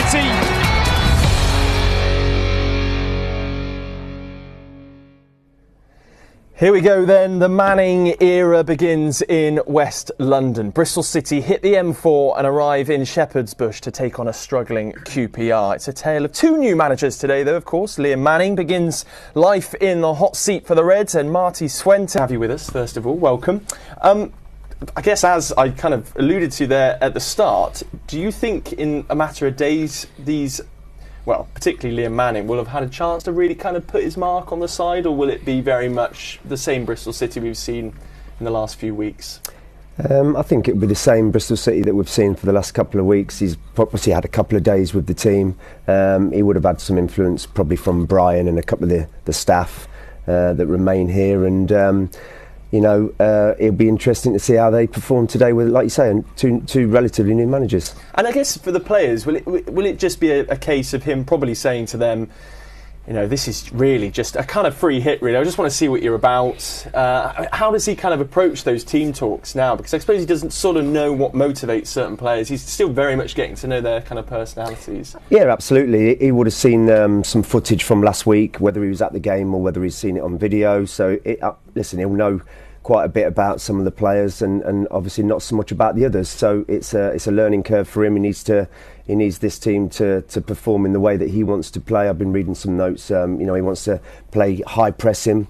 City. Here we go then, the Manning era begins in West London. Bristol City hit the M4 and arrive in Shepherd's Bush to take on a struggling QPR. It's a tale of two new managers today though, of course. Liam Manning begins life in the hot seat for the Reds, and Marty Swente. Have you with us, first of all, welcome. I guess as I kind of alluded to there at the start, do you think in a matter of days these, well, particularly Liam Manning, will have had a chance to really kind of put his mark on the side, or will it be very much the same Bristol City we've seen in the last few weeks? I think it will be the same Bristol City that we've seen for the last couple of weeks. He's obviously had a couple of days with the team. He would have had some influence probably from Brian and a couple of the staff that remain here, and it'll be interesting to see how they perform today with, like you say, two relatively new managers. And I guess for the players, will it just be a case of him probably saying to them, this is really just a kind of free hit, really. I just want to see what you're about. How does he kind of approach those team talks now? Because I suppose he doesn't sort of know what motivates certain players. He's still very much getting to know their kind of personalities. Yeah, absolutely. He would have seen some footage from last week, whether he was at the game or whether he's seen it on video. So, he'll know quite a bit about some of the players, and obviously not so much about the others. So it's a learning curve for him. He needs this team to perform in the way that he wants to play. I've been reading some notes. He wants to play high pressing,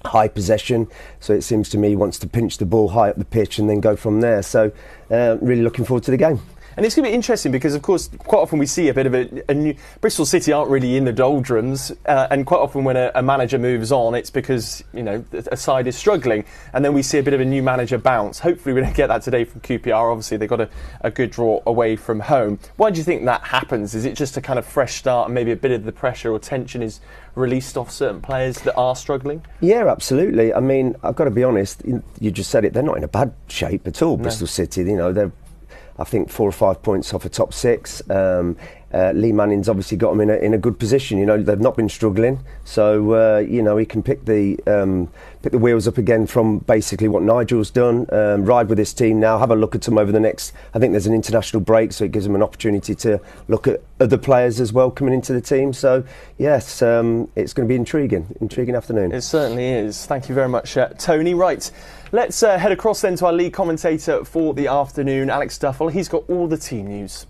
high possession. So it seems to me he wants to pinch the ball high up the pitch and then go from there. So really looking forward to the game. And it's going to be interesting because, of course, quite often we see a bit of a new... Bristol City aren't really in the doldrums, and quite often when a manager moves on, it's because, a side is struggling, and then we see a bit of a new manager bounce. Hopefully we don't get that today from QPR. Obviously, they got a good draw away from home. Why do you think that happens? Is it just a kind of fresh start and maybe a bit of the pressure or tension is released off certain players that are struggling? Yeah, absolutely. I mean, I've got to be honest, you just said it, they're not in a bad shape at all, Bristol City. They're, I think, 4 or 5 points off a top six. Lee Manning's obviously got them in a good position. They've not been struggling, so he can pick the wheels up again from basically what Nigel's done. Ride with this team now. Have a look at them over the next. I think there's an international break, so it gives them an opportunity to look at other players as well coming into the team. So yes, it's going to be intriguing afternoon. It certainly is. Thank you very much, Tony. Right. Let's head across then to our league commentator for the afternoon, Alex Duffel. He's got all the team news.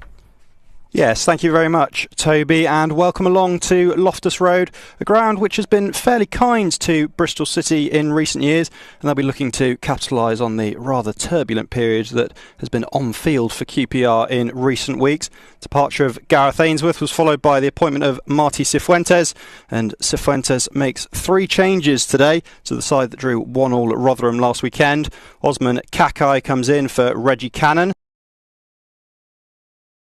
Yes, thank you very much, Toby, and welcome along to Loftus Road, a ground which has been fairly kind to Bristol City in recent years, and they'll be looking to capitalise on the rather turbulent period that has been on field for QPR in recent weeks. Departure of Gareth Ainsworth was followed by the appointment of Marty Cifuentes, and Cifuentes makes 3 changes today to the side that drew 1-1 at Rotherham last weekend. Osman Kakai comes in for Reggie Cannon.